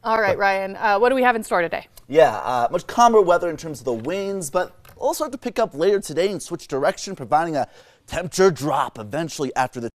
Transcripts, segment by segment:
All right, Ryan, what do we have in store today? Yeah, much calmer weather in terms of the winds, but it'll start to pick up later today and switch direction, providing a temperature drop eventually after the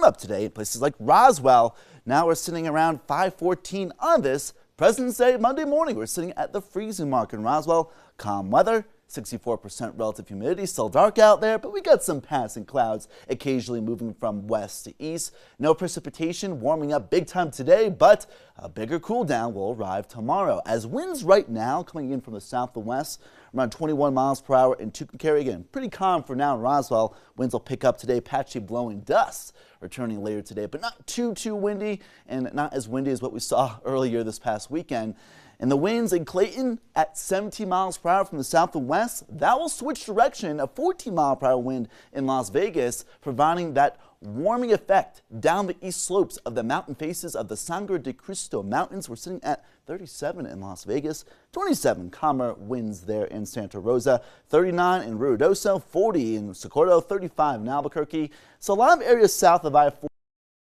up today in places like Roswell. Now we're sitting around 514 on this President's Day Monday morning. We're sitting at the freezing mark in Roswell. Calm weather, 64% relative humidity, still dark out there, but we got some passing clouds occasionally moving from west to east. No precipitation, warming up big time today, but a bigger cool down will arrive tomorrow. As winds right now coming in from the south and west, around 21 miles per hour in Tucumcari. Again, pretty calm for now in Roswell. Winds will pick up today, patchy blowing dust returning later today, but not too windy and not as windy as what we saw earlier this past weekend. And the winds in Clayton at 17 miles per hour from the south and west, that will switch direction, a 14 mile per hour wind in Las Vegas, providing that warming effect down the east slopes of the mountain faces of the Sangre de Cristo Mountains. We're sitting at 37 in Las Vegas, 27 calmer winds there in Santa Rosa, 39 in Ruidoso, 40 in Socorro, 35 in Albuquerque. So a lot of areas south of I-40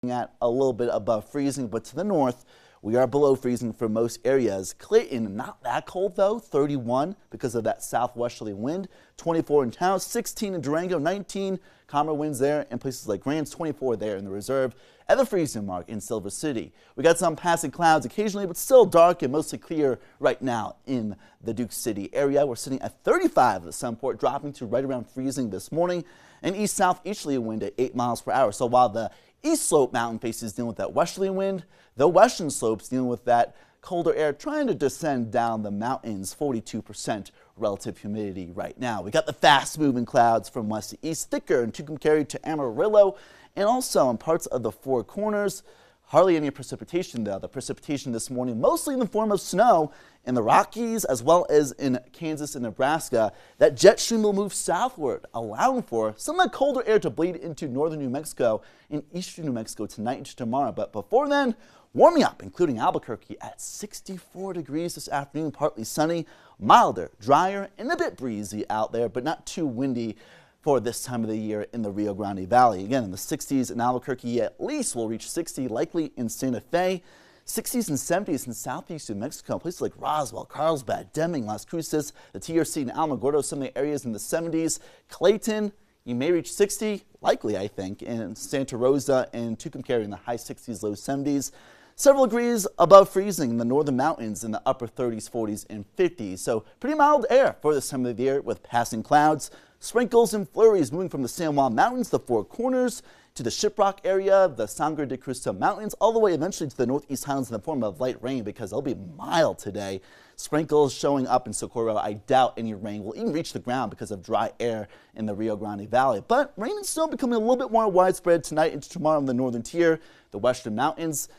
at a little bit above freezing, but to the north, we are below freezing for most areas. Clayton, not that cold though, 31 because of that southwesterly wind, 24 in Taos, 16 in Durango, 19 calmer winds there in places like Grants, 24 there in the reserve. At the freezing mark in Silver City. We got some passing clouds occasionally, but still dark and mostly clear right now in the Duke City area. We're sitting at 35 at the Sunport, dropping to right around freezing this morning. And east-southeasterly wind at 8 miles per hour. So while the east slope mountain faces dealing with that westerly wind, the western slopes dealing with that colder air trying to descend down the mountains, 42% relative humidity right now. We got the fast-moving clouds from west to east, thicker in Tucumcari to Amarillo, and also in parts of the Four Corners. Hardly any precipitation though. The precipitation this morning mostly in the form of snow in the Rockies as well as in Kansas and Nebraska. That jet stream will move southward, allowing for some of that colder air to bleed into northern New Mexico and eastern New Mexico tonight and tomorrow. But before then, warming up, including Albuquerque at 64 degrees this afternoon, partly sunny, milder, drier, and a bit breezy out there, but not too windy for this time of the year in the Rio Grande Valley. Again, in the 60s in Albuquerque, at least will reach 60, likely in Santa Fe. 60s and 70s in southeast New Mexico, places like Roswell, Carlsbad, Deming, Las Cruces, the TRC and Alamogordo, some of the areas in the 70s. Clayton, you may reach 60, likely I think, in Santa Rosa and Tucumcari in the high 60s, low 70s. Several degrees above freezing in the northern mountains in the upper 30s, 40s, and 50s. So pretty mild air for this time of the year with passing clouds. Sprinkles and flurries moving from the San Juan Mountains, the Four Corners, to the Shiprock area, the Sangre de Cristo Mountains, all the way eventually to the northeast highlands in the form of light rain because it'll be mild today. Sprinkles showing up in Socorro. I doubt any rain will even reach the ground because of dry air in the Rio Grande Valley. But rain and snow becoming a little bit more widespread tonight into tomorrow in the northern tier, the western mountains,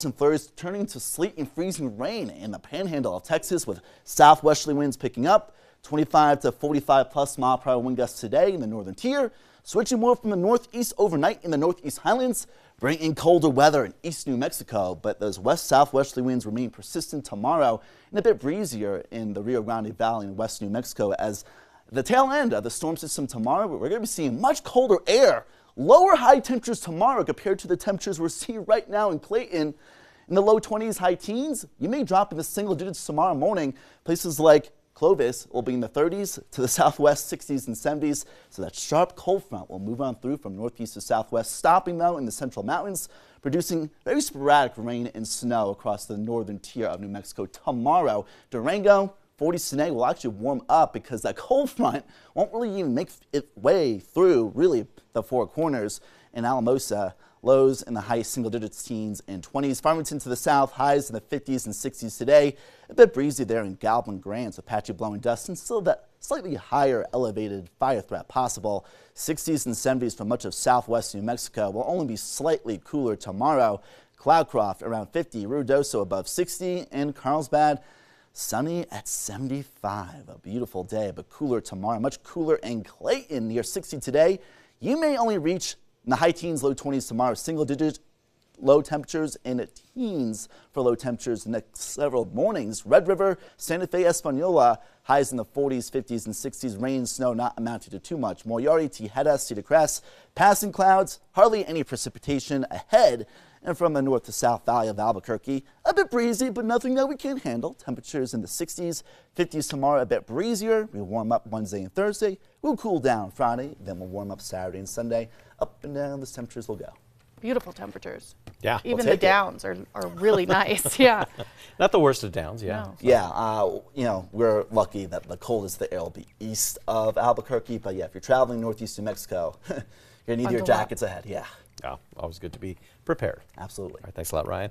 and flurries turning to sleet and freezing rain in the panhandle of Texas with southwesterly winds picking up. 25 to 45 plus mile per hour wind gusts today in the northern tier. Switching more from the northeast overnight in the northeast highlands, bringing colder weather in east New Mexico. But those west-southwesterly winds remain persistent tomorrow and a bit breezier in the Rio Grande Valley in west New Mexico. As the tail end of the storm system tomorrow, we're going to be seeing much colder air. Lower high temperatures tomorrow compared to the temperatures we're seeing right now in Clayton. In the low 20s, high teens, you may drop in the single digits tomorrow morning. Places like Clovis will be in the 30s, to the southwest 60s and 70s. So that sharp cold front will move on through from northeast to southwest, stopping though in the central mountains, producing very sporadic rain and snow across the northern tier of New Mexico tomorrow. Durango, 40s today will actually warm up because that cold front won't really even make its way through really the Four Corners. In Alamosa, lows in the high single digits, teens and 20s. Farmington to the south, highs in the 50s and 60s today. A bit breezy there in Galvin Grants with patchy blowing dust and still that slightly higher elevated fire threat possible. 60s and 70s for much of southwest New Mexico will only be slightly cooler tomorrow. Cloudcroft around 50, Ruidoso above 60, and Carlsbad sunny at 75. A beautiful day, but cooler tomorrow. Much cooler in Clayton near 60 today. You may only reach in the high teens, low 20s tomorrow, single digit low temperatures and teens for low temperatures the next several mornings. Red River, Santa Fe, Espanola, highs in the 40s, 50s, and 60s. Rain and snow not amounting to too much. Moriarty, Tejeda, Cedar Crest, passing clouds, hardly any precipitation ahead And from the north to south valley of Albuquerque, a bit breezy, but nothing that we can't handle. Temperatures in the 60s, 50s tomorrow, a bit breezier. We warm up Wednesday and Thursday. We'll cool down Friday, then we'll warm up Saturday and Sunday. Up and down, those temperatures will go. Beautiful temperatures. Yeah. Even take the it. downs are really nice. Yeah. Not the worst of downs, yeah. No. Yeah, you know, we're lucky that the coldest the air will be east of Albuquerque. But yeah, if you're traveling northeast New Mexico, you're going to need your Bundle up. jackets ahead. Yeah, Yeah, always good to be prepared. absolutely. All right, thanks a lot, Ryan.